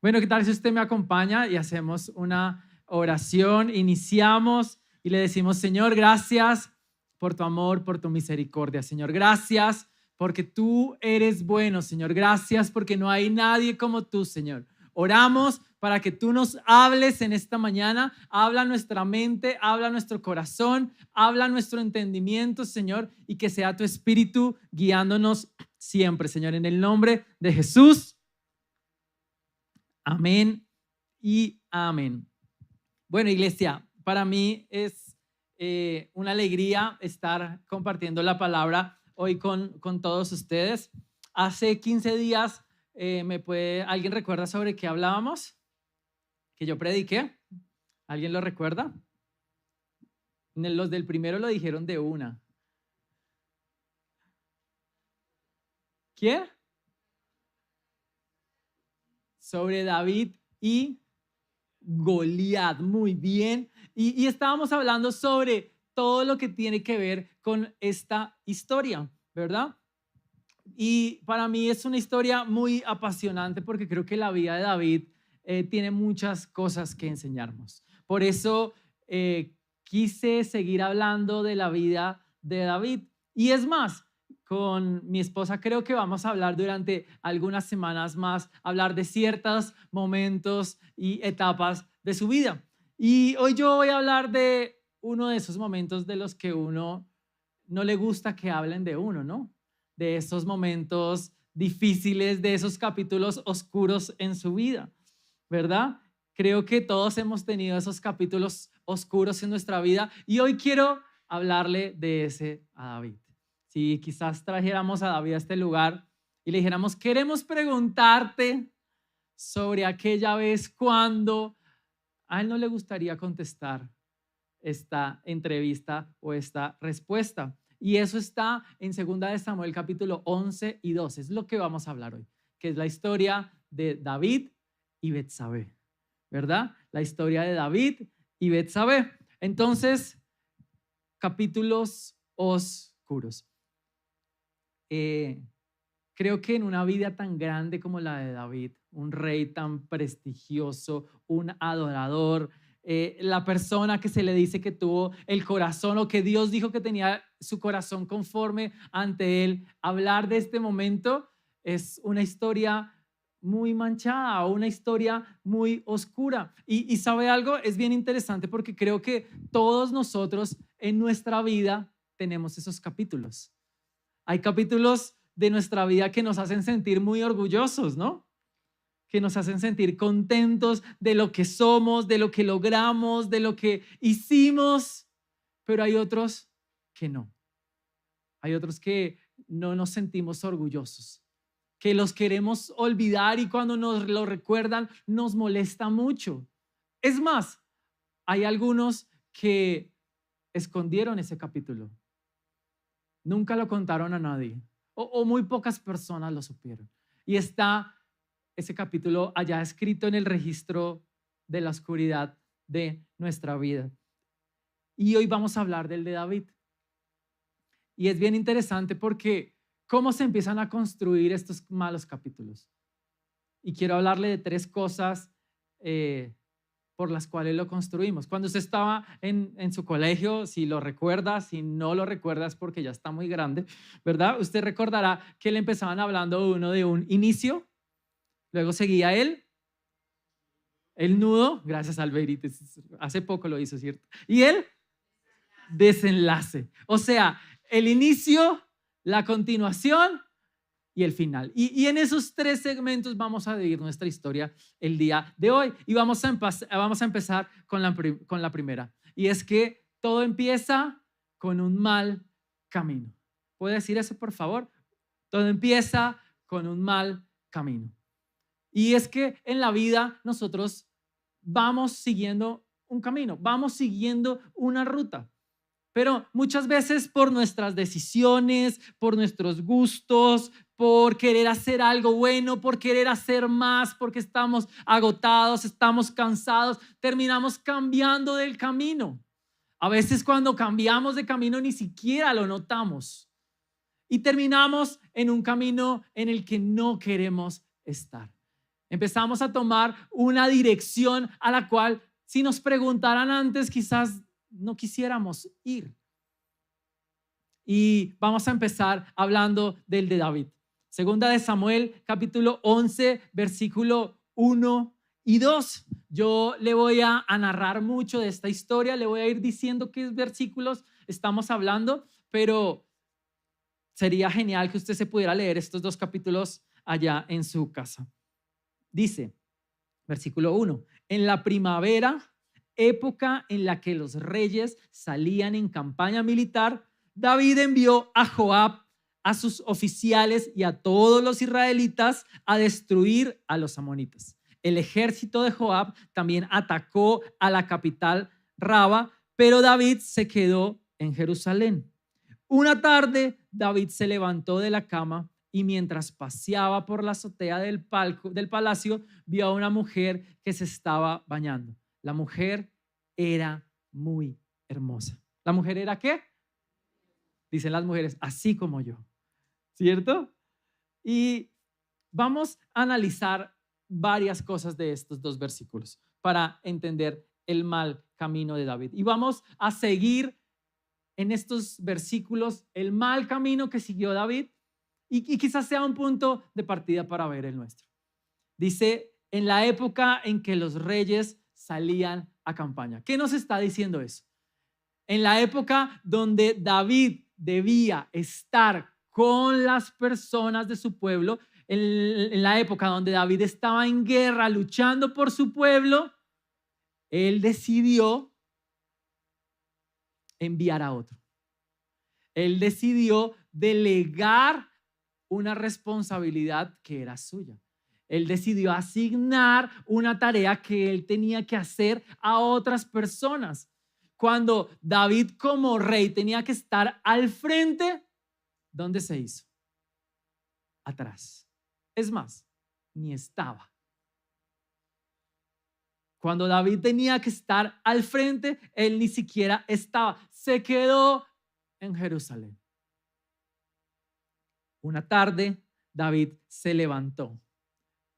Bueno, ¿qué tal si usted me acompaña y hacemos una oración? Iniciamos y le decimos, Señor, gracias por tu amor, por tu misericordia. Señor, gracias porque tú eres bueno, Señor. Gracias porque no hay nadie como tú, Señor. Oramos para que tú nos hables en esta mañana. Habla nuestra mente, habla nuestro corazón, habla nuestro entendimiento, Señor, y que sea tu espíritu guiándonos siempre, Señor. En el nombre de Jesús. Amén y amén. Bueno, iglesia, para mí es una alegría estar compartiendo la palabra hoy con todos ustedes. Hace 15 días, ¿alguien recuerda sobre qué hablábamos? Que yo prediqué. ¿Alguien lo recuerda? Los del primero lo dijeron de una. ¿Quién? Sobre David y Goliat, muy bien. Y estábamos hablando sobre todo lo que tiene que ver con esta historia, ¿verdad? Y para mí es una historia muy apasionante porque creo que la vida de David tiene muchas cosas que enseñarnos. Por eso quise seguir hablando de la vida de David. Y es más, con mi esposa creo que vamos a hablar durante algunas semanas más, hablar de ciertos momentos y etapas de su vida. Y hoy yo voy a hablar de uno de esos momentos de los que uno no le gusta que hablen de uno, ¿no? De esos momentos difíciles, de esos capítulos oscuros en su vida, ¿verdad? Creo que todos hemos tenido esos capítulos oscuros en nuestra vida y hoy quiero hablarle de ese a David. Si quizás trajéramos a David a este lugar y le dijéramos, queremos preguntarte sobre aquella vez cuando a él no le gustaría contestar esta entrevista o esta respuesta. Y eso está en 2 de Samuel capítulo 11 y 12. Es lo que vamos a hablar hoy, que es la historia de David y Betsabé, ¿verdad? La historia de David y Betsabé. Entonces, capítulos oscuros. Creo que en una vida tan grande como la de David, un rey tan prestigioso, un adorador, la persona que se le dice que tuvo el corazón o que Dios dijo que tenía su corazón conforme ante él, hablar de este momento es una historia muy manchada, una historia muy oscura. Y sabe algo, es bien interesante porque creo que todos nosotros en nuestra vida tenemos esos capítulos. Hay capítulos de nuestra vida que nos hacen sentir muy orgullosos, ¿no? Que nos hacen sentir contentos de lo que somos, de lo que logramos, de lo que hicimos, pero hay otros que no. Hay otros que no nos sentimos orgullosos, que los queremos olvidar y cuando nos lo recuerdan nos molesta mucho. Es más, hay algunos que escondieron ese capítulo. Nunca lo contaron a nadie o muy pocas personas lo supieron. Y está ese capítulo allá escrito en el registro de la oscuridad de nuestra vida. Y hoy vamos a hablar del de David. Y es bien interesante porque cómo se empiezan a construir estos malos capítulos. Y quiero hablarle de 3 cosas por las cuales lo construimos. Cuando usted estaba en su colegio, si lo recuerda, si no lo recuerdas porque ya está muy grande, ¿verdad? Usted recordará que le empezaban hablando uno de un inicio, luego seguía el nudo, gracias Alberito, hace poco lo hizo, ¿cierto? Y el desenlace, o sea, el inicio, la continuación y el final. Y en esos 3 segmentos vamos a vivir nuestra historia el día de hoy. Y vamos a empezar con la primera. Y es que todo empieza con un mal camino. ¿Puede decir eso, por favor? Todo empieza con un mal camino. Y es que en la vida nosotros vamos siguiendo un camino, vamos siguiendo una ruta. Pero muchas veces por nuestras decisiones, por nuestros gustos, por querer hacer algo bueno, por querer hacer más, porque estamos agotados, estamos cansados, terminamos cambiando del camino. A veces cuando cambiamos de camino ni siquiera lo notamos y terminamos en un camino en el que no queremos estar. Empezamos a tomar una dirección a la cual, si nos preguntaran antes, quizás no quisiéramos ir. Y vamos a empezar hablando del de David. Segunda de Samuel, capítulo 11, versículo 1 y 2. Yo le voy a narrar mucho de esta historia, le voy a ir diciendo qué versículos estamos hablando, pero sería genial que usted se pudiera leer estos 2 capítulos allá en su casa. Dice, versículo 1, en la primavera, época en la que los reyes salían en campaña militar, David envió a Joab, a sus oficiales y a todos los israelitas a destruir a los amonitas. El ejército de Joab también atacó a la capital Raba, pero David se quedó en Jerusalén. Una tarde, David se levantó de la cama y mientras paseaba por la azotea del palacio, vio a una mujer que se estaba bañando. La mujer era muy hermosa. ¿La mujer era qué? Dicen las mujeres, así como yo, ¿cierto? Y vamos a analizar varias cosas de estos 2 versículos para entender el mal camino de David. Y vamos a seguir en estos versículos el mal camino que siguió David y quizás sea un punto de partida para ver el nuestro. Dice, en la época en que los reyes salían a campaña. ¿Qué nos está diciendo eso? En la época donde David debía estar con las personas de su pueblo, en la época donde David estaba en guerra luchando por su pueblo, él decidió enviar a otro. Él decidió delegar una responsabilidad que era suya. Él decidió asignar una tarea que él tenía que hacer a otras personas. Cuando David como rey tenía que estar al frente, ¿dónde se hizo? Atrás. Es más, ni estaba. Cuando David tenía que estar al frente, él ni siquiera estaba. Se quedó en Jerusalén. Una tarde, David se levantó.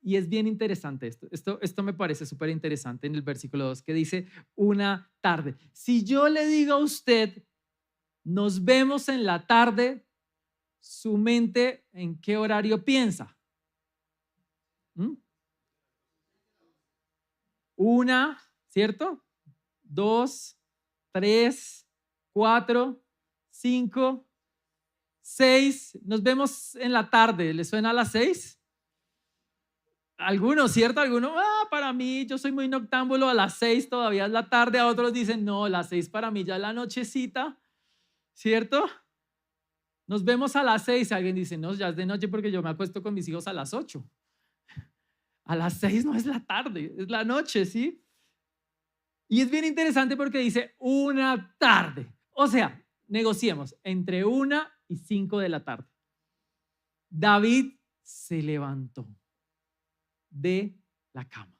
Y es bien interesante esto me parece súper interesante en el versículo 2 que dice una tarde. Si yo le digo a usted, nos vemos en la tarde, su mente, ¿en qué horario piensa? Una, ¿cierto? 2, 3, 4, 5, 6. Nos vemos en la tarde. ¿Le suena a las 6? Algunos, ¿cierto? Algunos, para mí, yo soy muy noctámbulo, a las 6 todavía es la tarde. A otros dicen, no, las 6 para mí ya es la nochecita, ¿cierto? Nos vemos a las 6. Alguien dice, no, ya es de noche porque yo me acuesto con mis hijos a las 8. A las 6 no es la tarde, es la noche, ¿sí? Y es bien interesante porque dice una tarde. O sea, negociemos entre 1 y 5 de la tarde. David se levantó de la cama.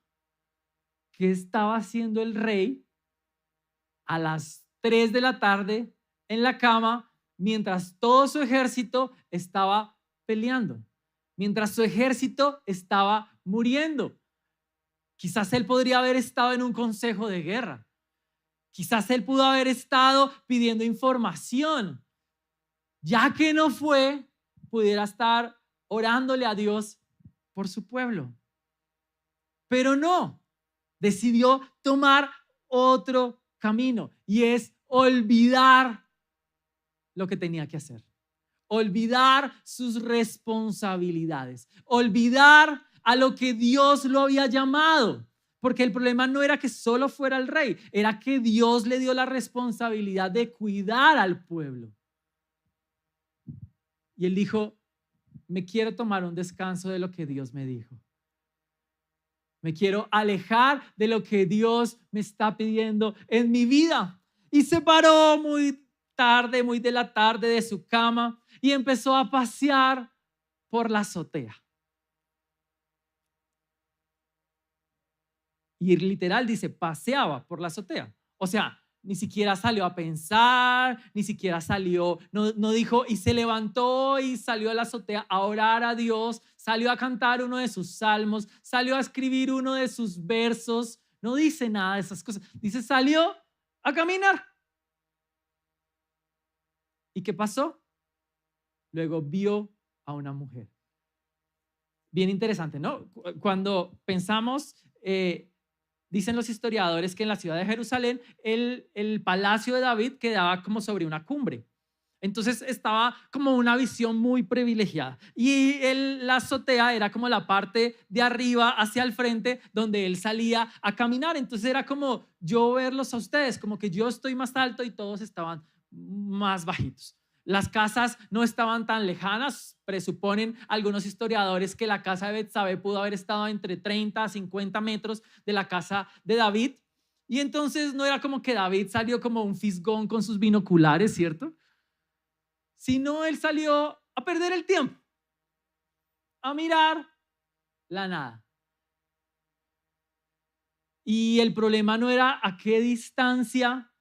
¿Qué estaba haciendo el rey a las 3 de la tarde en la cama mientras todo su ejército estaba peleando? Mientras su ejército estaba muriendo. Quizás él podría haber estado en un consejo de guerra. Quizás él pudo haber estado pidiendo información. Ya que no fue, pudiera estar orándole a Dios por su pueblo. Pero no, decidió tomar otro camino y es olvidar lo que tenía que hacer. Olvidar sus responsabilidades, olvidar a lo que Dios lo había llamado, porque el problema no era que solo fuera el rey, era que Dios le dio la responsabilidad de cuidar al pueblo. Y él dijo, me quiero tomar un descanso de lo que Dios me dijo. Me quiero alejar de lo que Dios me está pidiendo en mi vida. Y se paró muy tarde, muy de la tarde de su cama y empezó a pasear por la azotea. Y literal dice, paseaba por la azotea. O sea, ni siquiera salió a pensar, ni siquiera salió, no dijo y se levantó y salió a la azotea a orar a Dios, salió a cantar uno de sus salmos, salió a escribir uno de sus versos. No dice nada de esas cosas. Dice, salió a caminar. ¿Y qué pasó? Luego vio a una mujer. Bien interesante, ¿no? Cuando pensamos, dicen los historiadores que en la ciudad de Jerusalén el palacio de David quedaba como sobre una cumbre. Entonces estaba como una visión muy privilegiada. Y la azotea era como la parte de arriba hacia el frente donde él salía a caminar. Entonces era como yo verlos a ustedes, como que yo estoy más alto y todos estaban más bajitos. Las casas no estaban tan lejanas. Presuponen algunos historiadores que la casa de Betsabé pudo haber estado entre 30 a 50 metros de la casa de David. Y entonces no era como que David salió como un fisgón con sus binoculares, ¿cierto? Sino él salió a perder el tiempo, a mirar la nada. Y el problema no era a qué distancia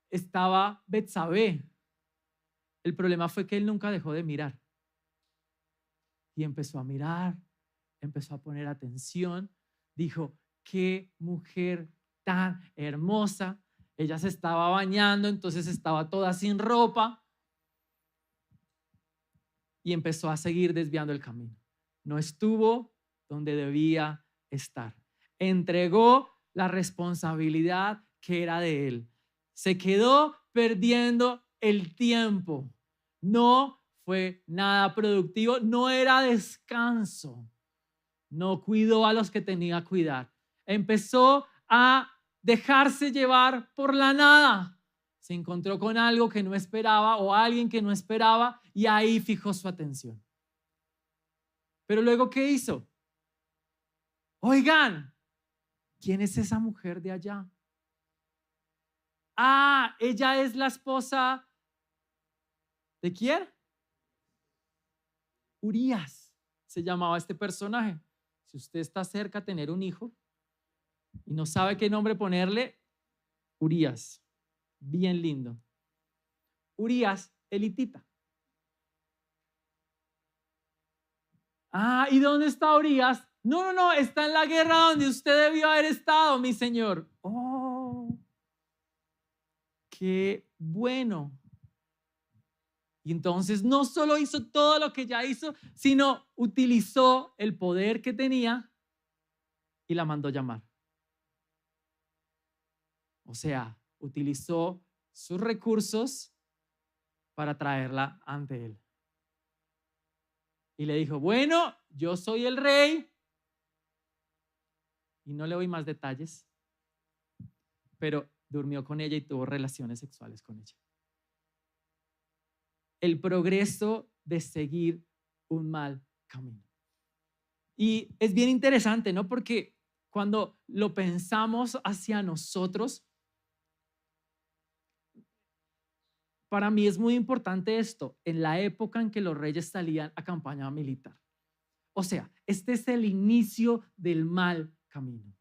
estaba Betsabé. El problema fue que él nunca dejó de mirar. Y empezó a mirar, empezó a poner atención. Dijo, qué mujer tan hermosa. Ella se estaba bañando, entonces estaba toda sin ropa. Y empezó a seguir desviando el camino. No estuvo donde debía estar. Entregó la responsabilidad que era de él. Se quedó perdiendo el tiempo. No fue nada productivo, no era descanso. No cuidó a los que tenía que cuidar. Empezó a dejarse llevar por la nada. Se encontró con algo que no esperaba o alguien que no esperaba y ahí fijó su atención. Pero luego, ¿qué hizo? Oigan, ¿quién es esa mujer de allá? Ah, ella es la esposa ¿de quién? Urías se llamaba este personaje. Si usted está cerca a tener un hijo y no sabe qué nombre ponerle, Urías. Bien lindo. Urías, elitita. Ah, ¿y dónde está Urías? No, está en la guerra donde usted debió haber estado, mi señor. Oh, qué bueno. Y entonces no solo hizo todo lo que ya hizo, sino utilizó el poder que tenía y la mandó llamar. O sea, utilizó sus recursos para traerla ante él. Y le dijo, bueno, yo soy el rey. Y no le doy más detalles, pero durmió con ella y tuvo relaciones sexuales con ella. El progreso de seguir un mal camino. Y es bien interesante, ¿no? Porque cuando lo pensamos hacia nosotros, para mí es muy importante esto, en la época en que los reyes salían a campaña militar. O sea, este es el inicio del mal camino.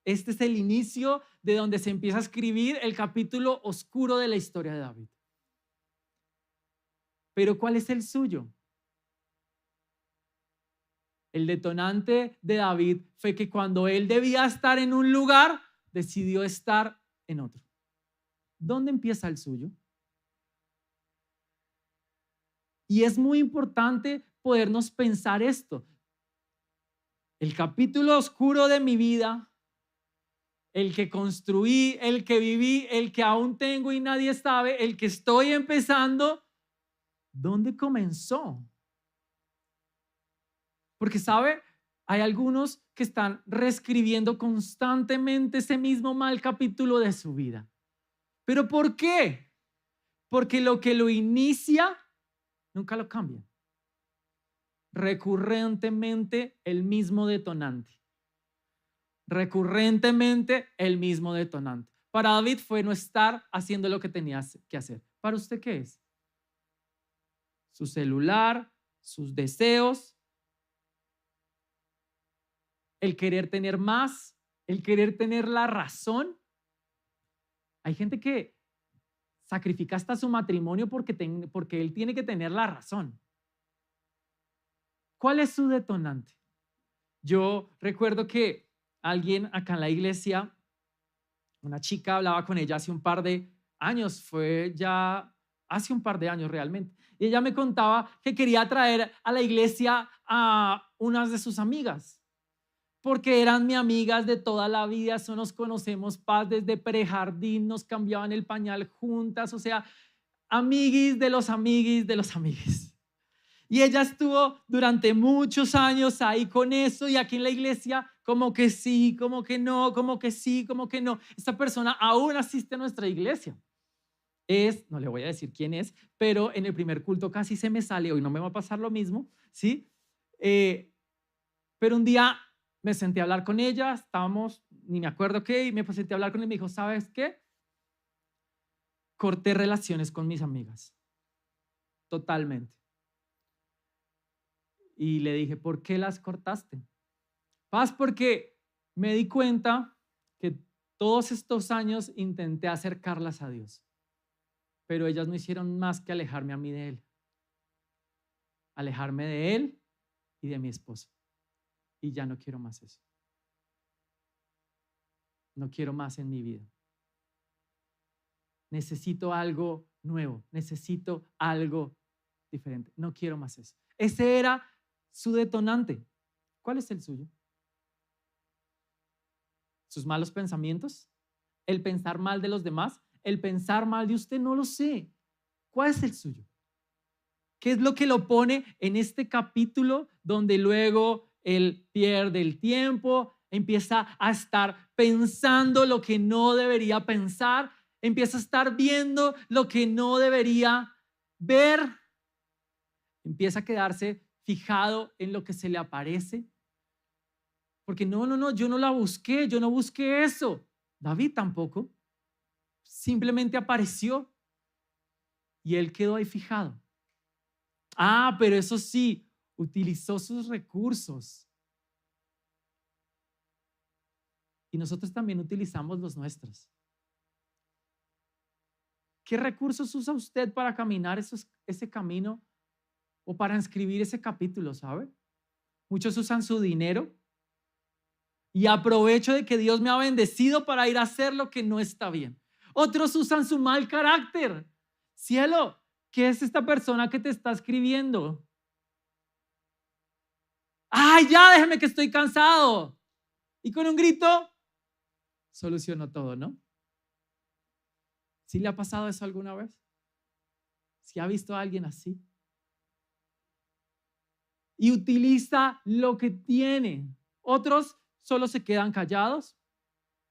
Este es el inicio de donde se empieza a escribir el capítulo oscuro de la historia de David. Pero ¿cuál es el suyo? El detonante de David fue que cuando él debía estar en un lugar, decidió estar en otro. ¿Dónde empieza el suyo? Y es muy importante podernos pensar esto. El capítulo oscuro de mi vida, el que construí, el que viví, el que aún tengo y nadie sabe, el que estoy empezando, ¿dónde comenzó? Porque, ¿sabe? Hay algunos que están reescribiendo constantemente ese mismo mal capítulo de su vida. ¿Pero por qué? Porque lo que lo inicia, nunca lo cambian. Recurrentemente el mismo detonante. Recurrentemente el mismo detonante. Para David fue no estar haciendo lo que tenía que hacer. ¿Para usted qué es? Su celular, sus deseos, el querer tener más, el querer tener la razón. Hay gente que sacrifica hasta su matrimonio porque él tiene que tener la razón. ¿Cuál es su detonante? Yo recuerdo que alguien acá en la iglesia, una chica, hablaba con ella hace un par de años, fue ya hace un par de años realmente, y ella me contaba que quería traer a la iglesia a unas de sus amigas, porque eran mi amigas de toda la vida, eso nos conocemos, paz, desde prejardín, nos cambiaban el pañal juntas, o sea, amiguis de los amiguis de los amiguis. Y ella estuvo durante muchos años ahí con eso y aquí en la iglesia como que sí, como que no, como que sí, como que no. Esta persona aún asiste a nuestra iglesia. No le voy a decir quién es, pero en el primer culto casi se me sale, hoy no me va a pasar lo mismo, ¿sí? Pero un día me senté a hablar con ella, estábamos, ni me acuerdo qué, y me senté a hablar con ella y me dijo, ¿sabes qué? Corté relaciones con mis amigas, totalmente. Y le dije, ¿por qué las cortaste? Paz, porque me di cuenta que todos estos años intenté acercarlas a Dios, pero ellas no hicieron más que alejarme a mí de Él, alejarme de Él y de mi esposo. Y ya no quiero más eso. No quiero más en mi vida. Necesito algo nuevo, necesito algo diferente. No quiero más eso. Ese era su detonante. ¿Cuál es el suyo? ¿Sus malos pensamientos? ¿El pensar mal de los demás? ¿El pensar mal de usted? No lo sé. ¿Cuál es el suyo? ¿Qué es lo que lo pone en este capítulo donde luego él pierde el tiempo, empieza a estar pensando lo que no debería pensar, empieza a estar viendo lo que no debería ver, empieza a quedarse fijado en lo que se le aparece? Porque no, yo no la busqué, yo no busqué eso. David tampoco. Simplemente apareció y él quedó ahí fijado. Ah, pero eso sí, utilizó sus recursos. Y nosotros también utilizamos los nuestros. ¿Qué recursos usa usted para caminar ese camino o para escribir ese capítulo, sabe? Muchos usan su dinero y aprovecho de que Dios me ha bendecido para ir a hacer lo que no está bien. Otros usan su mal carácter. Cielo, ¿qué es esta persona que te está escribiendo? Ay, ya, déjeme que estoy cansado. Y con un grito, solucionó todo, ¿no? ¿Sí le ha pasado eso alguna vez? ¿Sí ha visto a alguien así? Y utiliza lo que tiene. Otros solo se quedan callados,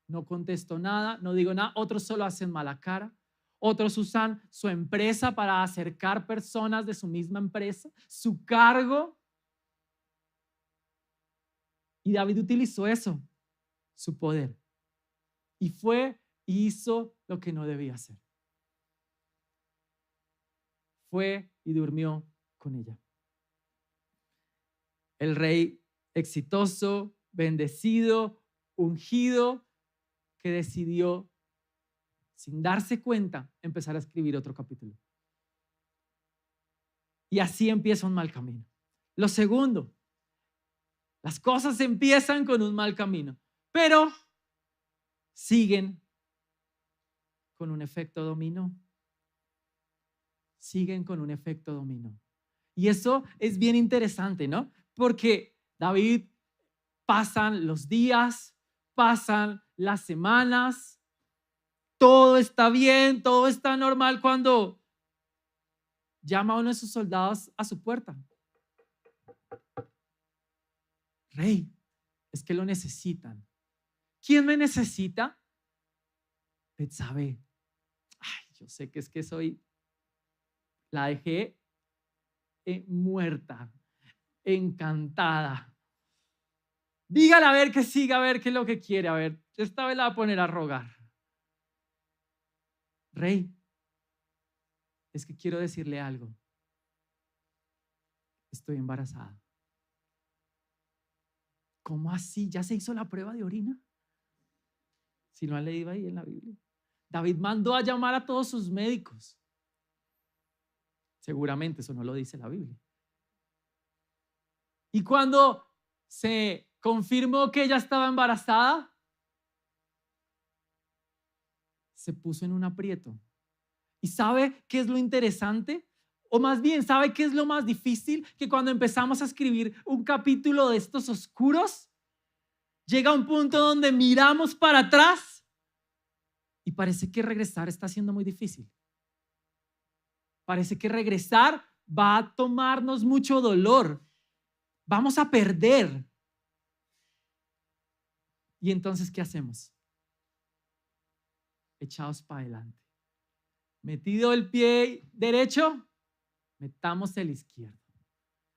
no contesto nada, no digo nada. Otros solo hacen mala cara. Otros usan su empresa para acercar personas de su misma empresa, su cargo. Y David utilizó eso, su poder. Y hizo lo que no debía hacer. Fue y durmió con ella. El rey exitoso, bendecido, ungido, que decidió, sin darse cuenta, empezar a escribir otro capítulo. Y así empieza un mal camino. Lo segundo, las cosas empiezan con un mal camino, pero siguen con un efecto dominó. Siguen con un efecto dominó. Y eso es bien interesante, ¿no? Porque David, pasan los días, pasan las semanas, todo está bien, todo está normal cuando llama a uno de sus soldados a su puerta. Rey, es que lo necesitan. ¿Quién me necesita? Betsabé. Ay, yo sé que es que la dejé muerta, encantada. Dígale a ver que siga, a ver qué es lo que quiere. A ver, esta vez la va a poner a rogar. Rey, es que quiero decirle algo. Estoy embarazada. ¿Cómo así? ¿Ya se hizo la prueba de orina? Si no han leído ahí en la Biblia. David mandó a llamar a todos sus médicos. Seguramente eso no lo dice la Biblia. Y cuando se confirmó que ella estaba embarazada, se puso en un aprieto. ¿Y sabe qué es lo interesante? O más bien, ¿sabe qué es lo más difícil? Que cuando empezamos a escribir un capítulo de estos oscuros, llega un punto donde miramos para atrás y parece que regresar está siendo muy difícil. Parece que regresar va a tomarnos mucho dolor. Vamos a perder. ¿Y entonces qué hacemos? Echados para adelante. Metido el pie derecho, metamos el izquierdo.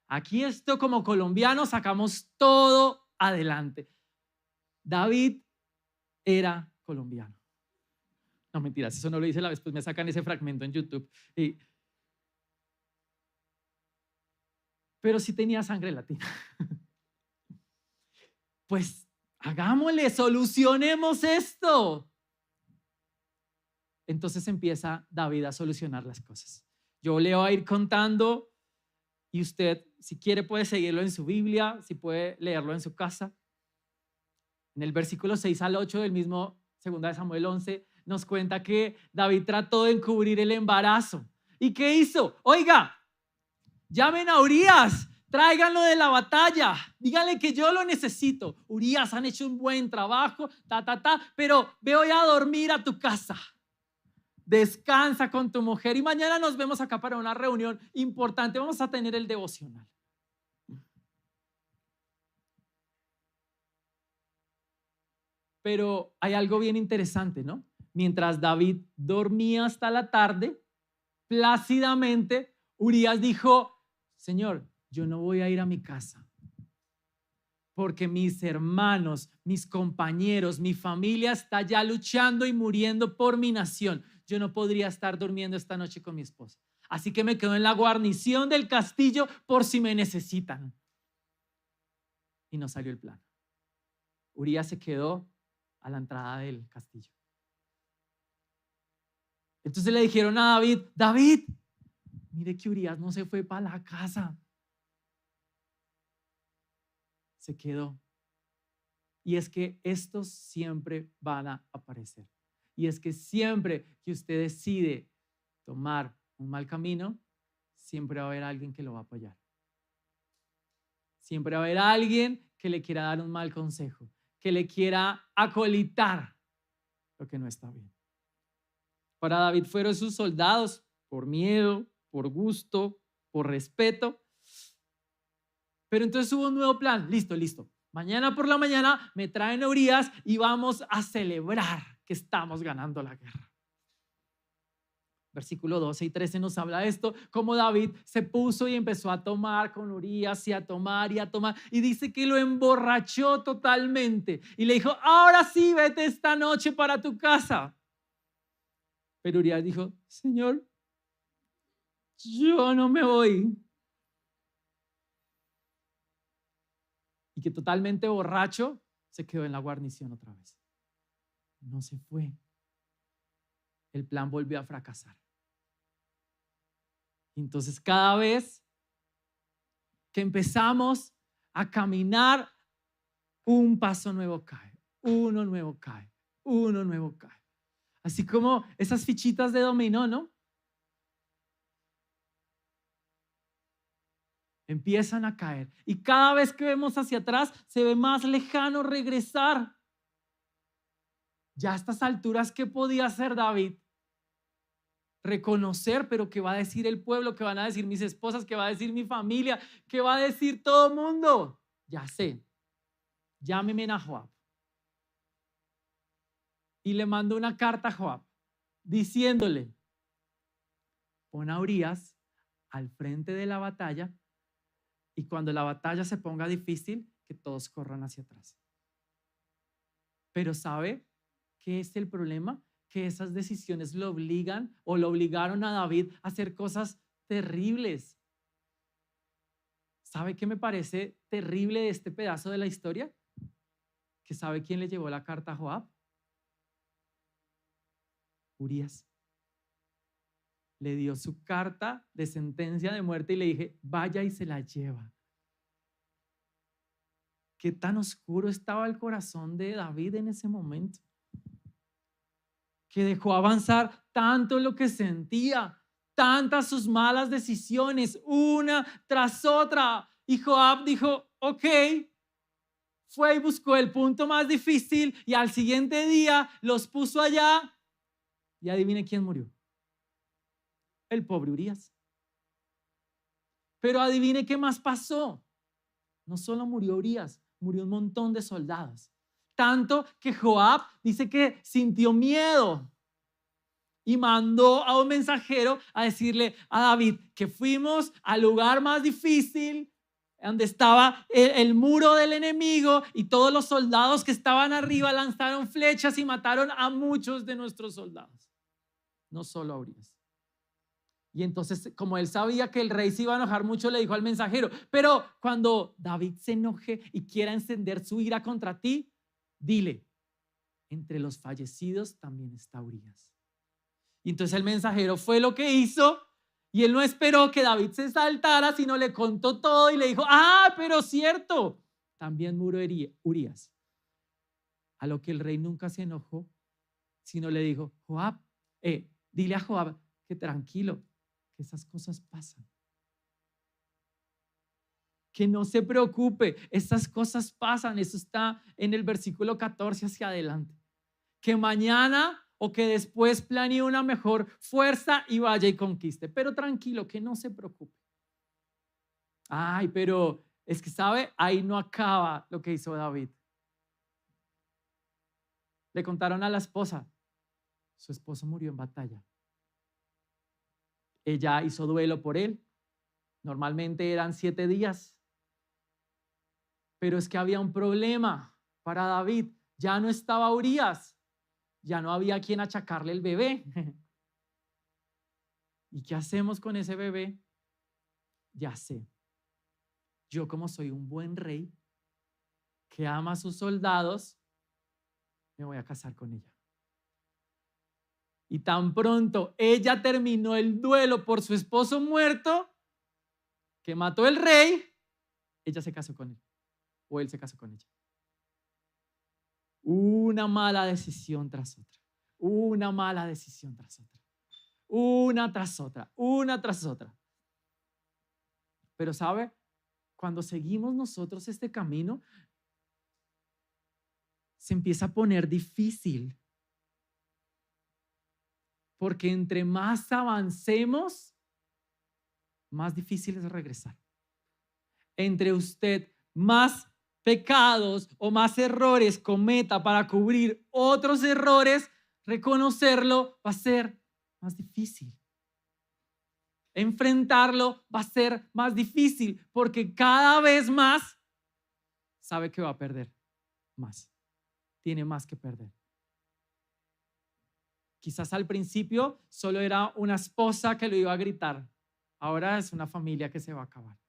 Aquí esto como colombianos sacamos todo adelante. David era colombiano. No, mentiras, eso no lo hice la vez, pues me sacan ese fragmento en YouTube. Pero sí tenía sangre latina. Pues hagámosle, solucionemos esto. Entonces empieza David a solucionar las cosas. Yo le voy a ir contando y usted, si quiere, puede seguirlo en su Biblia, si puede leerlo en su casa. En el versículo 6 al 8 del mismo 2 de Samuel 11 nos cuenta que David trató de encubrir el embarazo. ¿Y qué hizo? Oiga, llamen a Urías, tráiganlo de la batalla, díganle que yo lo necesito. Urías, han hecho un buen trabajo, pero ve hoy a dormir a tu casa. Descansa con tu mujer y mañana nos vemos acá para una reunión importante. Vamos a tener el devocional. Pero hay algo bien interesante, ¿no? Mientras David dormía hasta la tarde, plácidamente, Urías dijo, Señor, yo no voy a ir a mi casa porque mis hermanos, mis compañeros, mi familia está ya luchando y muriendo por mi nación. Yo no podría estar durmiendo esta noche con mi esposa. Así que me quedo en la guarnición del castillo por si me necesitan. Y no salió el plan. Urías se quedó a la entrada del castillo. Entonces le dijeron a David, David, mire que Urías no se fue para la casa. Se quedó. Y es que estos siempre van a aparecer. Y es que siempre que usted decide tomar un mal camino, siempre va a haber alguien que lo va a apoyar. Siempre va a haber alguien que le quiera dar un mal consejo, que le quiera acolitar lo que no está bien. Para David fueron sus soldados por miedo, por gusto, por respeto. Pero entonces hubo un nuevo plan. Listo. Mañana por la mañana me traen a Urías y vamos a celebrar que estamos ganando la guerra. Versículo 12 y 13 nos habla de esto, cómo David se puso y empezó a tomar con Urías y a tomar y dice que lo emborrachó totalmente y le dijo, ahora sí, vete esta noche para tu casa. Pero Urías dijo, Señor, yo no me voy. Y que totalmente borracho se quedó en la guarnición otra vez. No se fue. El plan volvió a fracasar. Entonces cada vez que empezamos a caminar, un paso nuevo cae, uno nuevo cae, uno nuevo cae. Así como esas fichitas de dominó, ¿no? Empiezan a caer. Y cada vez que vemos hacia atrás, se ve más lejano regresar. Ya a estas alturas, ¿qué podía hacer David? Reconocer, pero ¿qué va a decir el pueblo? ¿Qué van a decir mis esposas? ¿Qué va a decir mi familia? ¿Qué va a decir todo el mundo? Ya sé. Llámeme a Joab. Y le mando una carta a Joab diciéndole, pon a Urías al frente de la batalla y cuando la batalla se ponga difícil, que todos corran hacia atrás. Pero ¿sabe qué es el problema? Que esas decisiones lo obligan o lo obligaron a David a hacer cosas terribles. ¿Sabe qué me parece terrible de este pedazo de la historia? ¿Que sabe quién le llevó la carta a Joab? Urías. Le dio su carta de sentencia de muerte y le dije, vaya y se la lleva. ¿Qué tan oscuro estaba el corazón de David en ese momento? Que dejó avanzar tanto lo que sentía, tantas sus malas decisiones, una tras otra. Y Joab dijo, ok, fue y buscó el punto más difícil y al siguiente día los puso allá. Y adivine quién murió. El pobre Urías. Pero adivine qué más pasó. No solo murió Urías, murió un montón de soldados. Tanto que Joab dice que sintió miedo y mandó a un mensajero a decirle a David que fuimos al lugar más difícil, donde estaba el muro del enemigo, y todos los soldados que estaban arriba lanzaron flechas y mataron a muchos de nuestros soldados, no solo a Urías. Y entonces, como él sabía que el rey se iba a enojar mucho, le dijo al mensajero, pero cuando David se enoje y quiera encender su ira contra ti, dile, entre los fallecidos también está Urías. Y entonces el mensajero fue lo que hizo, y él no esperó que David se saltara, sino le contó todo y le dijo, pero cierto, también murió Urías. A lo que el rey nunca se enojó, sino le dijo, Joab, dile a Joab que tranquilo, que esas cosas pasan. Que no se preocupe, esas cosas pasan. Eso está en el versículo 14 hacia adelante. Que mañana o que después planee una mejor fuerza y vaya y conquiste. Pero tranquilo, que no se preocupe. Pero es que sabe, ahí no acaba lo que hizo David. Le contaron a la esposa, su esposo murió en batalla. Ella hizo duelo por él. Normalmente eran 7 días. Pero es que había un problema para David. Ya no estaba Urías. Ya no había quien achacarle el bebé. ¿Y qué hacemos con ese bebé? Ya sé. Yo, como soy un buen rey que ama a sus soldados, me voy a casar con ella. Y tan pronto ella terminó el duelo por su esposo muerto, que mató el rey, ella se casó con él. O él se casó con ella. Una mala decisión tras otra. Una mala decisión tras otra. Una tras otra. Una tras otra. Pero ¿sabe? Cuando seguimos nosotros este camino, se empieza a poner difícil. Porque entre más avancemos, más difícil es regresar. Entre usted más pecados o más errores cometa para cubrir otros errores, reconocerlo va a ser más difícil. Enfrentarlo va a ser más difícil porque cada vez más sabe que va a perder más. Tiene más que perder. Quizás al principio solo era una esposa que lo iba a gritar. Ahora es una familia que se va a acabar.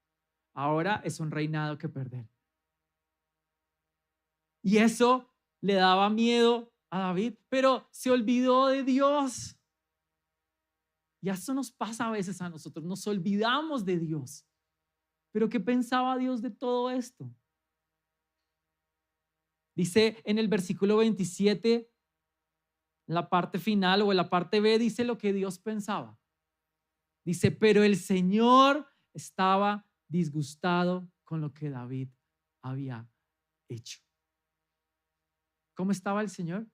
Ahora es un reinado que perder. Y eso le daba miedo a David, pero se olvidó de Dios. Y eso nos pasa a veces a nosotros, nos olvidamos de Dios. Pero ¿qué pensaba Dios de todo esto? Dice en el versículo 27, en la parte final o en la parte B, dice lo que Dios pensaba. Dice, pero el Señor estaba disgustado con lo que David había hecho. ¿Cómo estaba el Señor?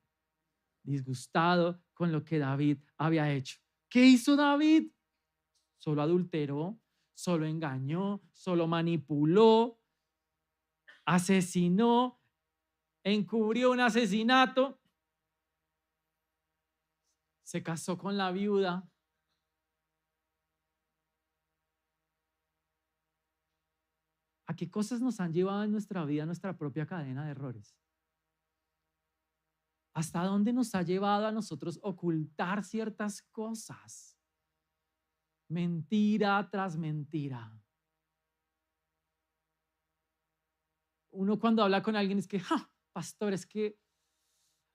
Disgustado con lo que David había hecho. ¿Qué hizo David? Solo adulteró, solo engañó, solo manipuló, asesinó, encubrió un asesinato, se casó con la viuda. ¿A qué cosas nos han llevado en nuestra vida nuestra propia cadena de errores? ¿Hasta dónde nos ha llevado a nosotros ocultar ciertas cosas? Mentira tras mentira. Uno cuando habla con alguien es que, pastor, es que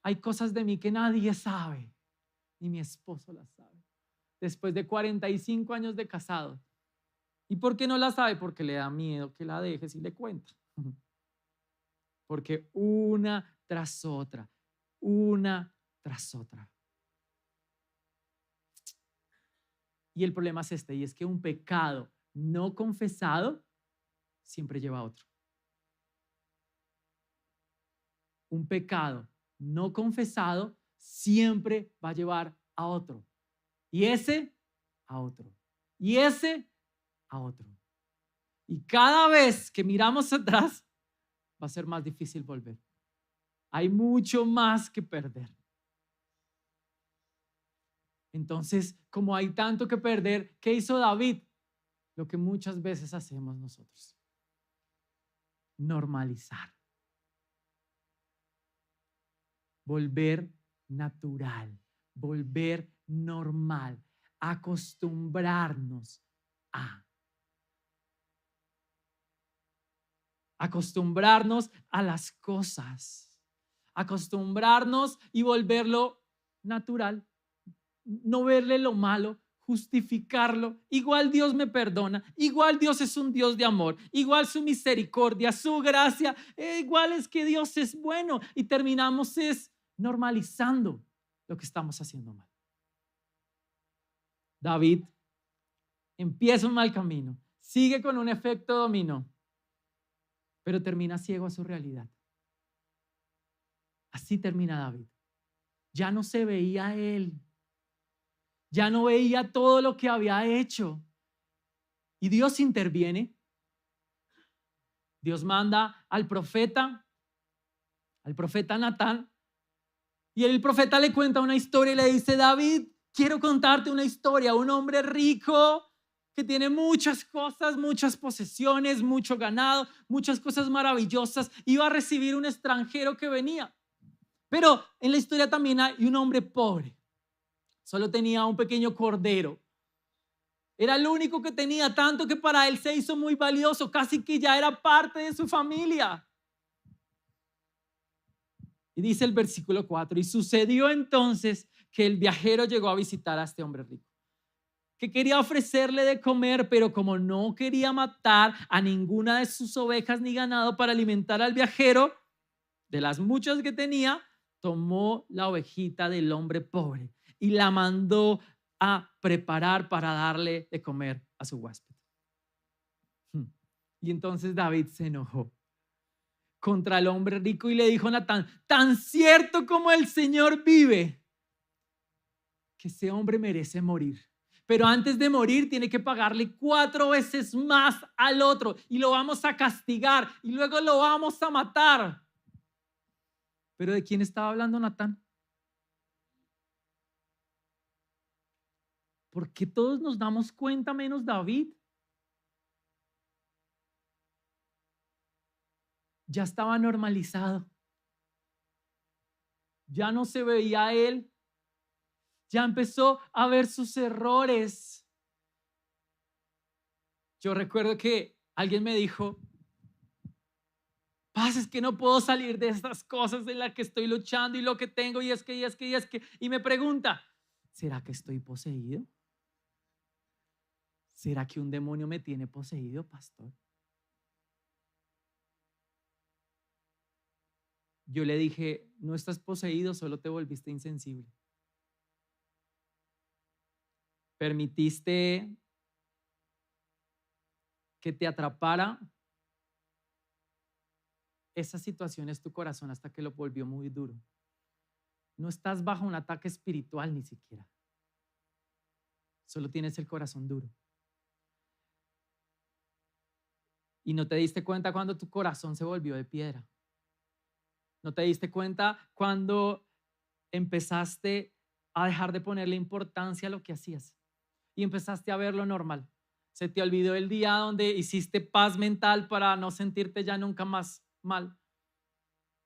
hay cosas de mí que nadie sabe, ni mi esposo las sabe. Después de 45 años de casado. ¿Y por qué no la sabe? Porque le da miedo que la dejes y le cuenta. porque una tras otra, una tras otra. Y el problema es este, y es que un pecado no confesado siempre lleva a otro. Un pecado no confesado siempre va a llevar a otro. Y ese a otro. Y ese a otro. Y cada vez que miramos atrás, va a ser más difícil volver. Hay mucho más que perder. Entonces, como hay tanto que perder, ¿qué hizo David? Lo que muchas veces hacemos nosotros. Normalizar. Volver natural. Volver normal. Acostumbrarnos a. Acostumbrarnos a las cosas. Acostumbrarnos y volverlo natural. No verle lo malo, justificarlo. Igual Dios me perdona, igual Dios es un Dios de amor, igual su misericordia, su gracia, igual es que Dios es bueno y terminamos es normalizando lo que estamos haciendo mal. David empieza un mal camino, sigue con un efecto dominó, pero termina ciego a su realidad. Así termina David. Ya no se veía él. Ya no veía todo lo que había hecho. Y Dios interviene. Dios manda al profeta Natán, y el profeta le cuenta una historia y le dice: David, quiero contarte una historia. Un hombre rico que tiene muchas cosas, muchas posesiones, mucho ganado, muchas cosas maravillosas, iba a recibir un extranjero que venía. Pero en la historia también hay un hombre pobre. Solo tenía un pequeño cordero. Era el único que tenía, tanto que para él se hizo muy valioso, casi que ya era parte de su familia. Y dice el versículo 4, y sucedió entonces que el viajero llegó a visitar a este hombre rico, que quería ofrecerle de comer, pero como no quería matar a ninguna de sus ovejas ni ganado para alimentar al viajero, de las muchas que tenía, tomó la ovejita del hombre pobre y la mandó a preparar para darle de comer a su huésped. Y entonces David se enojó contra el hombre rico y le dijo a Natán: tan cierto como el Señor vive, que ese hombre merece morir. Pero antes de morir tiene que pagarle 4 veces más al otro y lo vamos a castigar y luego lo vamos a matar. ¿Pero de quién estaba hablando Natán? Porque todos nos damos cuenta menos David. Ya estaba normalizado. Ya no se veía a él. Ya empezó a ver sus errores. Yo recuerdo que alguien me dijo: Paz, es que no puedo salir de estas cosas en las que estoy luchando y lo que tengo y es que. Y me pregunta: ¿será que estoy poseído? ¿Será que un demonio me tiene poseído, pastor? Yo le dije: no estás poseído, solo te volviste insensible. Permitiste que te atrapara esa situación es tu corazón hasta que lo volvió muy duro. No estás bajo un ataque espiritual ni siquiera. Solo tienes el corazón duro. Y no te diste cuenta cuando tu corazón se volvió de piedra. No te diste cuenta cuando empezaste a dejar de ponerle importancia a lo que hacías y empezaste a verlo normal. Se te olvidó el día donde hiciste paz mental para no sentirte ya nunca más mal.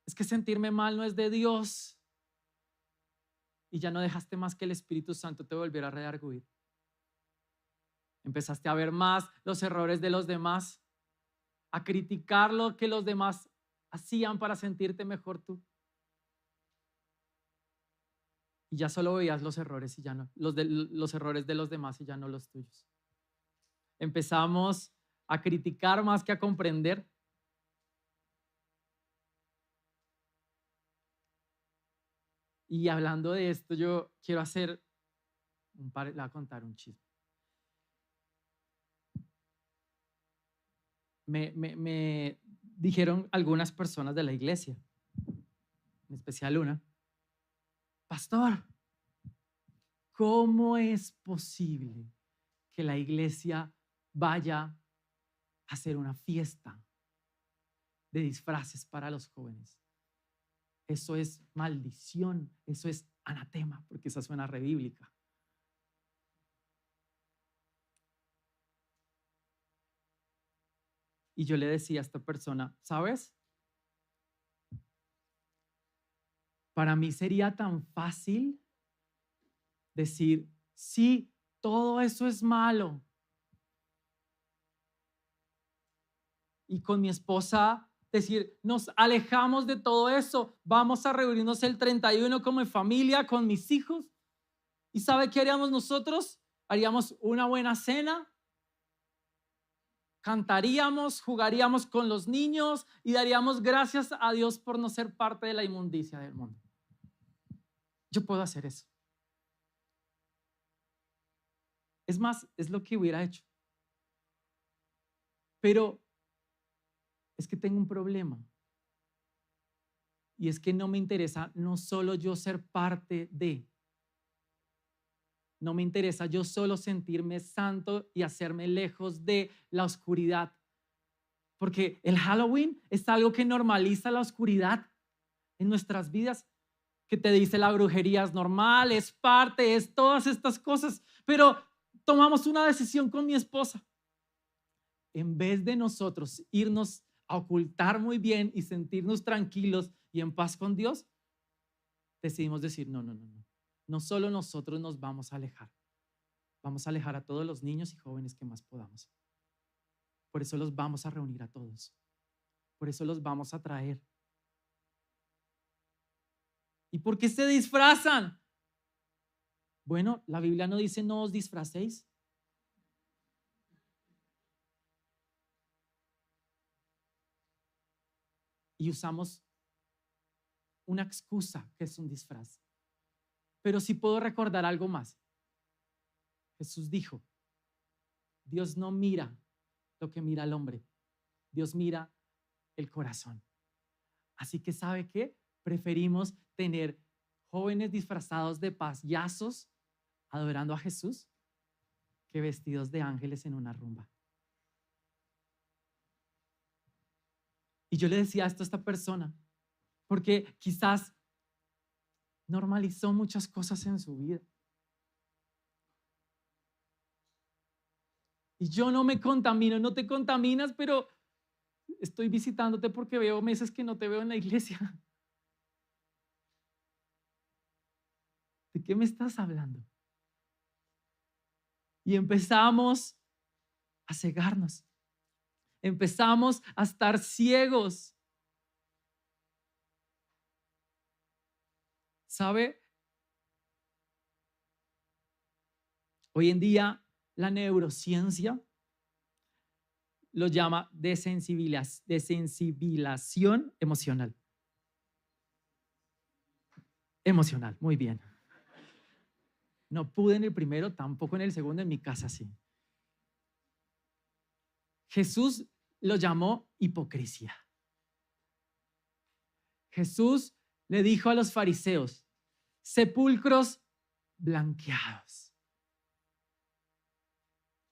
Es que sentirme mal no es de Dios. Y ya no dejaste más que el Espíritu Santo te volviera a redarguir. Empezaste a ver más los errores de los demás, a criticar lo que los demás hacían para sentirte mejor tú. Y ya solo veías los errores y ya no, los errores de los demás y ya no los tuyos. Empezamos a criticar más que a comprender. Y hablando de esto, yo quiero hacer le voy a contar un chisme. Me dijeron algunas personas de la iglesia, en especial una, pastor, ¿cómo es posible que la iglesia vaya a hacer una fiesta de disfraces para los jóvenes? Eso es maldición, eso es anatema, porque esa suena re bíblica. Y yo le decía a esta persona, ¿sabes? Para mí sería tan fácil decir, sí, todo eso es malo. Y con mi esposa decir, nos alejamos de todo eso, vamos a reunirnos el 31 como familia, con mis hijos. ¿Y sabe qué haríamos nosotros? Haríamos una buena cena, cantaríamos, jugaríamos con los niños y daríamos gracias a Dios por no ser parte de la inmundicia del mundo. Yo puedo hacer eso. Es más, es lo que hubiera hecho. Pero es que tengo un problema. Y es que no me interesa no solo yo ser parte de, no me interesa yo solo sentirme santo y hacerme lejos de la oscuridad. Porque el Halloween es algo que normaliza la oscuridad en nuestras vidas, que te dice la brujería es normal, es parte, es todas estas cosas. Pero tomamos una decisión con mi esposa. En vez de nosotros irnos a ocultar muy bien y sentirnos tranquilos y en paz con Dios, decidimos decir, no. No solo nosotros nos vamos a alejar a todos los niños y jóvenes que más podamos. Por eso los vamos a reunir a todos. Por eso los vamos a traer. ¿Y por qué se disfrazan? Bueno, la Biblia no dice no os disfracéis. Y usamos una excusa que es un disfraz. Pero sí puedo recordar algo más. Jesús dijo, Dios no mira lo que mira el hombre. Dios mira el corazón. Así que ¿sabe qué? Preferimos tener jóvenes disfrazados de payasos adorando a Jesús que vestidos de ángeles en una rumba. Y yo le decía esto a esta persona, porque quizás normalizó muchas cosas en su vida. Y yo no me contamino, no te contaminas, pero estoy visitándote porque veo meses que no te veo en la iglesia. ¿De qué me estás hablando? Y empezamos a cegarnos. Empezamos a estar ciegos. ¿Sabe? Hoy en día la neurociencia lo llama desensibilización emocional. Emocional, muy bien. No pude en el primero, tampoco en el segundo, en mi casa sí. Jesús lo llamó hipocresía. Jesús le dijo a los fariseos, sepulcros blanqueados.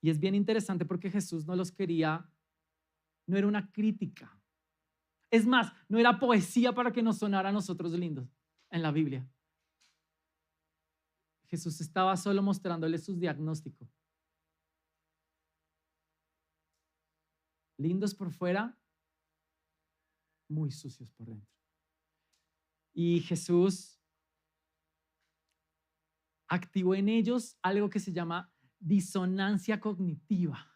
Y es bien interesante porque Jesús no los quería, no era una crítica. Es más, no era poesía para que nos sonara a nosotros lindos en la Biblia. Jesús estaba solo mostrándoles sus diagnósticos. Lindos por fuera, muy sucios por dentro. Y Jesús activó en ellos algo que se llama disonancia cognitiva.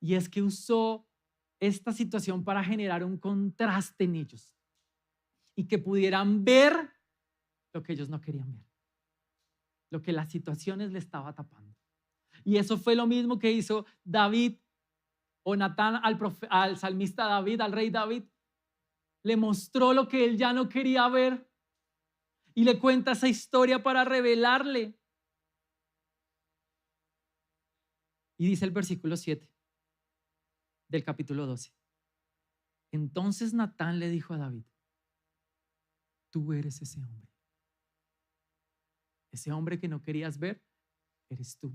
Y es que usó esta situación para generar un contraste en ellos y que pudieran ver lo que ellos no querían ver, lo que las situaciones le estaba tapando. Y eso fue lo mismo que hizo David o Natán al salmista David, al rey David. Le mostró lo que él ya no quería ver y le cuenta esa historia para revelarle. Y dice el versículo 7 del capítulo 12. Entonces Natán le dijo a David: tú eres ese hombre que no querías ver, eres tú.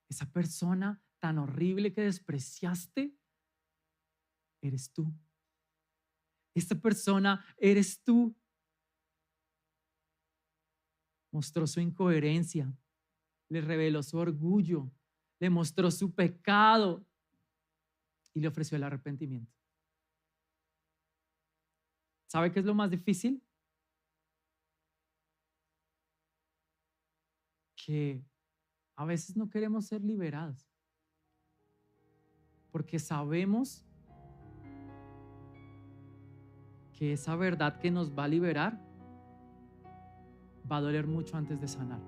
Esa persona tan horrible que despreciaste, eres tú. Esta persona eres tú. Mostró su incoherencia, le reveló su orgullo, le mostró su pecado y le ofreció el arrepentimiento. ¿Sabe qué es lo más difícil? Que a veces no queremos ser liberados porque sabemos que esa verdad que nos va a liberar va a doler mucho antes de sanar.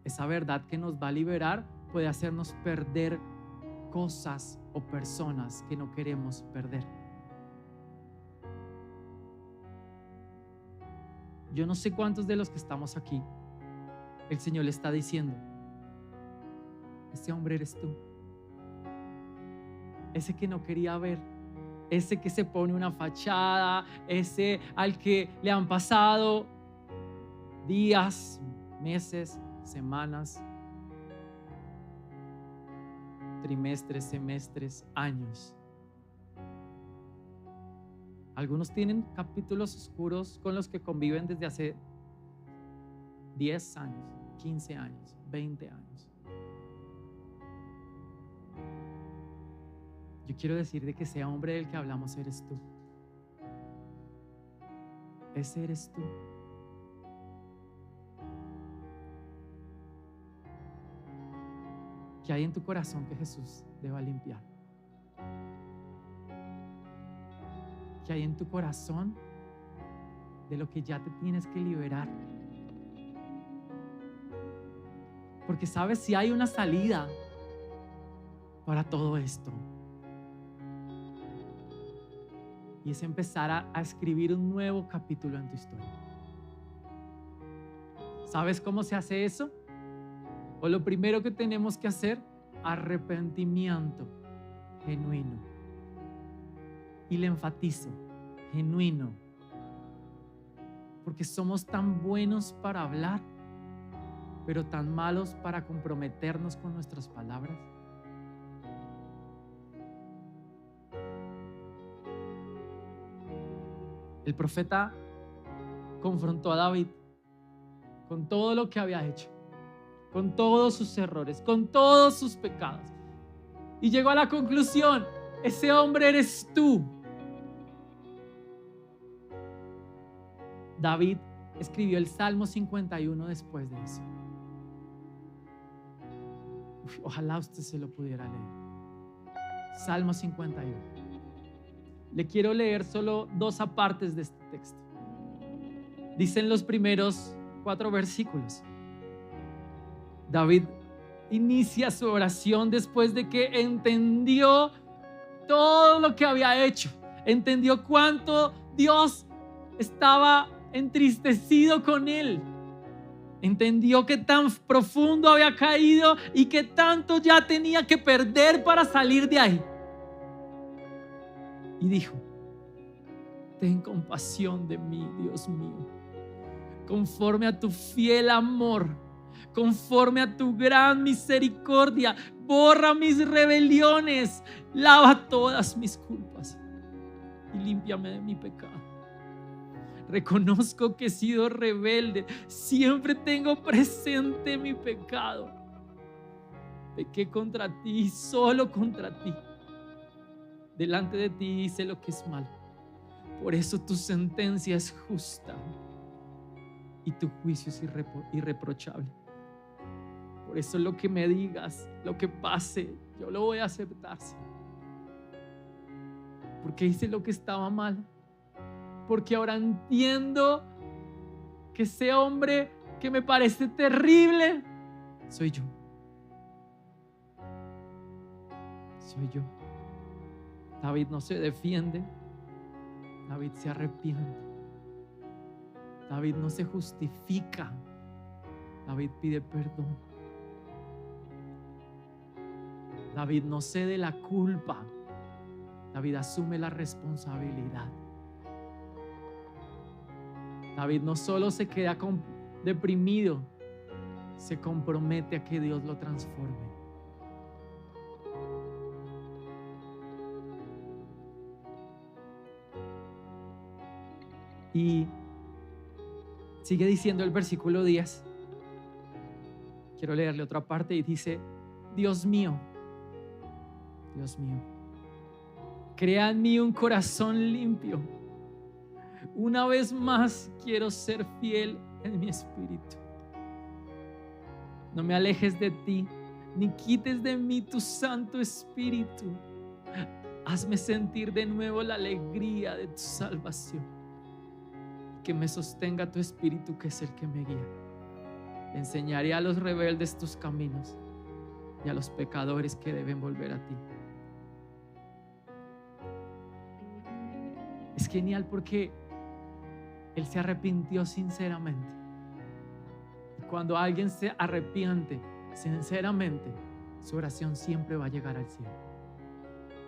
Esa verdad que nos va a liberar puede hacernos perder cosas o personas que no queremos perder. Yo no sé cuántos de los que estamos aquí el Señor le está diciendo: ese hombre eres tú, ese que no quería ver, ese que se pone una fachada, ese al que le han pasado días, meses, semanas, trimestres, semestres, años. Algunos tienen capítulos oscuros con los que conviven desde hace 10 años, 15 años, 20 años. Yo quiero decir de que ese hombre del que hablamos eres tú. Ese eres tú. ¿Qué hay en tu corazón que Jesús deba limpiar? ¿Qué hay en tu corazón de lo que ya te tienes que liberar? Porque sabes, si hay una salida para todo esto, y es empezar a escribir un nuevo capítulo en tu historia. ¿Sabes cómo se hace eso? O lo primero que tenemos que hacer, arrepentimiento genuino. Y le enfatizo, genuino. Porque somos tan buenos para hablar, pero tan malos para comprometernos con nuestras palabras. El profeta confrontó a David con todo lo que había hecho, con todos sus errores, con todos sus pecados. Y llegó a la conclusión: ese hombre eres tú. David escribió el Salmo 51 después de eso. Ojalá usted se lo pudiera leer. Salmo 51. Le quiero leer solo 2 apartes de este texto. Dicen los primeros 4 versículos. David inicia su oración después de que entendió todo lo que había hecho. Entendió cuánto Dios estaba entristecido con él. Entendió que tan profundo había caído y que tanto ya tenía que perder para salir de ahí. Y dijo: ten compasión de mí, Dios mío, conforme a tu fiel amor, conforme a tu gran misericordia, borra mis rebeliones, lava todas mis culpas y límpiame de mi pecado. Reconozco que he sido rebelde, siempre tengo presente mi pecado. Pequé contra ti, solo contra ti. Delante de ti hice lo que es malo. Por eso tu sentencia es justa y tu juicio es irreprochable. Por eso lo que me digas, lo que pase, yo lo voy a aceptar. Porque hice lo que estaba mal. Porque ahora entiendo que ese hombre que me parece terrible soy yo. Soy yo. David no se defiende. David se arrepiente. David no se justifica, David pide perdón. David no cede la culpa, David asume la responsabilidad. David no solo se queda deprimido, se compromete a que Dios lo transforme. Y sigue diciendo el versículo 10. Quiero leerle otra parte y dice: Dios mío, crea en mí un corazón limpio. Una vez más quiero ser fiel en mi espíritu. No me alejes de ti, ni quites de mí tu Santo Espíritu. Hazme sentir de nuevo la alegría de tu salvación. Que me sostenga tu Espíritu, que es el que me guía. Enseñaré a los rebeldes tus caminos y a los pecadores que deben volver a ti. Es genial porque él se arrepintió sinceramente. Y cuando alguien se arrepiente sinceramente, su oración siempre va a llegar al cielo.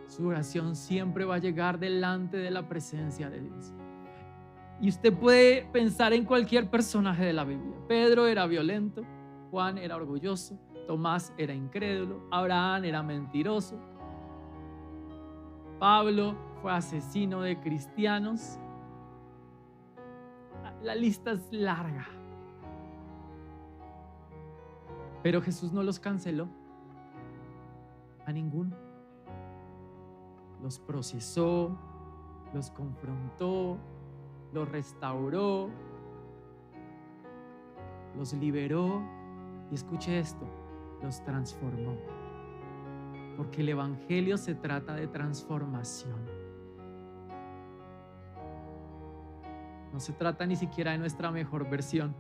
Su oración siempre va a llegar delante de la presencia de Dios. Y usted puede pensar en cualquier personaje de la Biblia. Pedro era violento, Juan era orgulloso, Tomás era incrédulo, Abraham era mentiroso, Pablo fue asesino de cristianos. La lista es larga. Pero Jesús no los canceló a ninguno. Los procesó, los confrontó, los restauró, los liberó y escuche esto, los transformó. Porque el evangelio se trata de transformación. No se trata ni siquiera de nuestra mejor versión.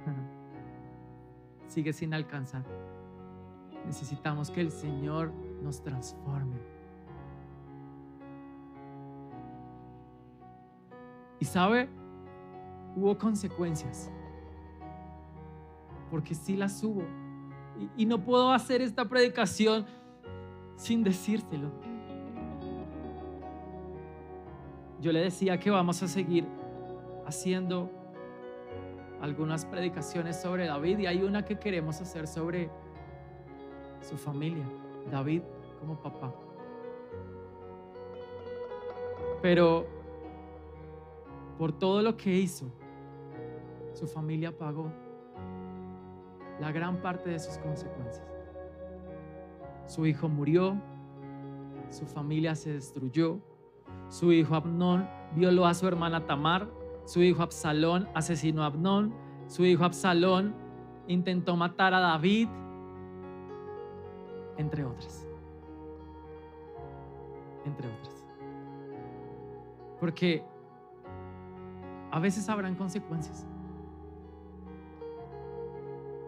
Sigue sin alcanzar. Necesitamos que el Señor nos transforme. Y sabe, hubo consecuencias. Porque sí las hubo. Y no puedo hacer esta predicación sin decírselo. Yo le decía que vamos a seguir haciendo algunas predicaciones sobre David, y hay una que queremos hacer sobre su familia, David como papá. Pero por todo lo que hizo, su familia pagó la gran parte de sus consecuencias. Su hijo murió, su familia se destruyó, su hijo Amnón violó a su hermana Tamar, su hijo Absalón asesinó a Amnón, su hijo Absalón intentó matar a David, entre otras. Porque a veces habrán consecuencias,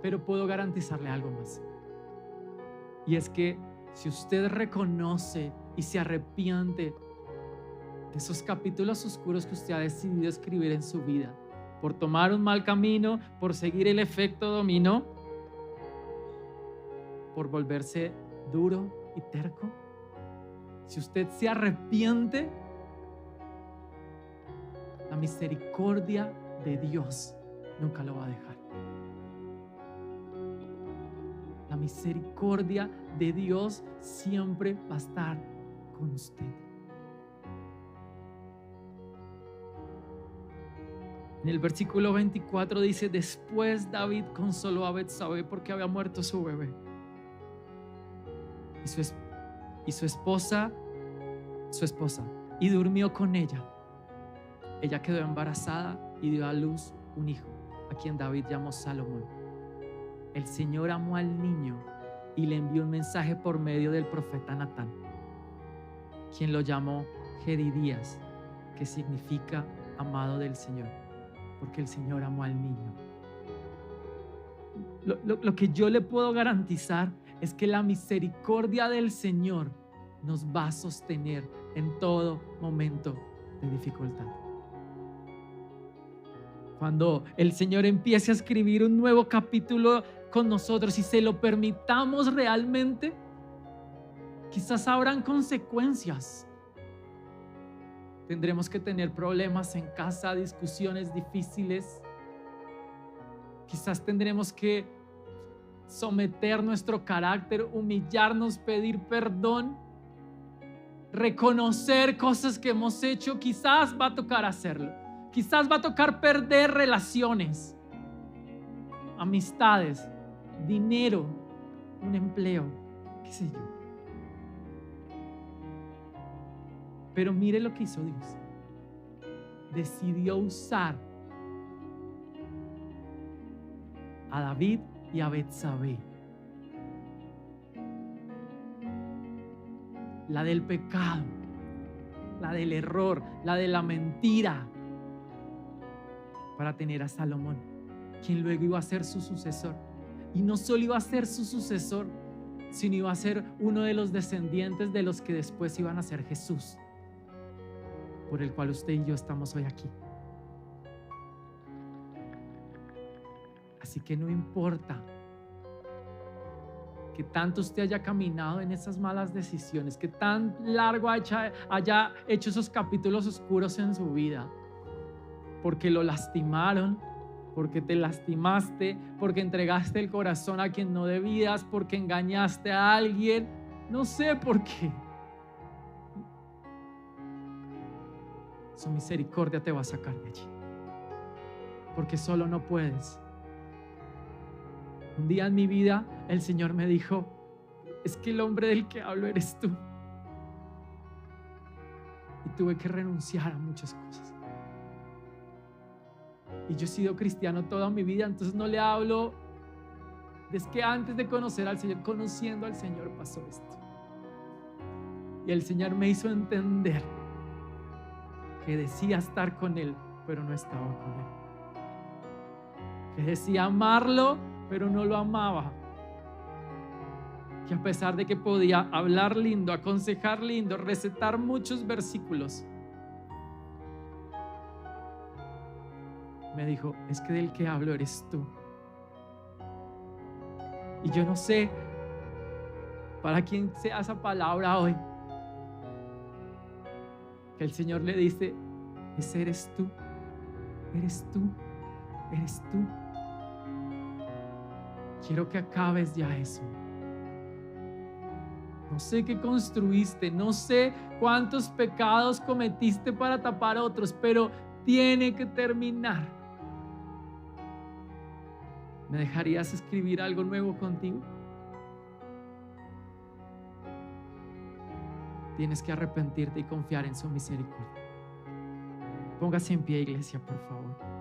pero puedo garantizarle algo más. Y es que si usted reconoce y se arrepiente de esos capítulos oscuros que usted ha decidido escribir en su vida, por tomar un mal camino, por seguir el efecto dominó, por volverse duro y terco, si usted se arrepiente, la misericordia de Dios nunca lo va a dejar. La misericordia de Dios siempre va a estar con usted. En el versículo 24 dice: después David consoló a Betsabé porque había muerto su bebé. Y su esposa, y durmió con ella. Ella quedó embarazada y dio a luz un hijo, a quien David llamó Salomón. El Señor amó al niño y le envió un mensaje por medio del profeta Natán, quien lo llamó Jedidías, que significa amado del Señor, porque el Señor amó al niño. Lo que yo le puedo garantizar es que la misericordia del Señor nos va a sostener en todo momento de dificultad. Cuando el Señor empiece a escribir un nuevo capítulo con nosotros y se lo permitamos realmente, quizás habrán consecuencias. Tendremos que tener problemas en casa, discusiones difíciles. Quizás tendremos que someter nuestro carácter, humillarnos, pedir perdón, reconocer cosas que hemos hecho. Quizás va a tocar hacerlo. Quizás va a tocar perder relaciones, amistades, dinero, un empleo, qué sé yo. Pero mire lo que hizo Dios. Decidió usar a David y a Betsabé, la del pecado, la del error, la de la mentira, para tener a Salomón, quien luego iba a ser su sucesor. Y no solo iba a ser su sucesor, sino iba a ser uno de los descendientes de los que después iban a ser Jesús, por el cual usted y yo estamos hoy aquí. Así que no importa que tanto usted haya caminado en esas malas decisiones, que tan largo haya hecho esos capítulos oscuros en su vida, porque lo lastimaron, porque te lastimaste, porque entregaste el corazón a quien no debías, porque engañaste a alguien, no sé por qué. Su misericordia te va a sacar de allí, porque solo no puedes. Un día en mi vida el Señor me dijo: es que el hombre del que hablo eres tú. Y tuve que renunciar a muchas cosas. Y yo he sido cristiano toda mi vida, entonces no le hablo desde que antes de conocer al Señor, conociendo al Señor pasó esto. Y el Señor me hizo entender que decía estar con Él, pero no estaba con Él. Que decía amarlo, pero no lo amaba. Que a pesar de que podía hablar lindo, aconsejar lindo, recetar muchos versículos, me dijo: es que del que hablo eres tú. Y yo no sé para quién sea esa palabra hoy, que el Señor le dice: ese eres tú, eres tú, eres tú. Quiero que acabes ya eso. No sé qué construiste, no sé cuántos pecados cometiste para tapar a otros, pero tiene que terminar. ¿Me dejarías escribir algo nuevo contigo? Tienes que arrepentirte y confiar en su misericordia. Póngase en pie, iglesia, por favor.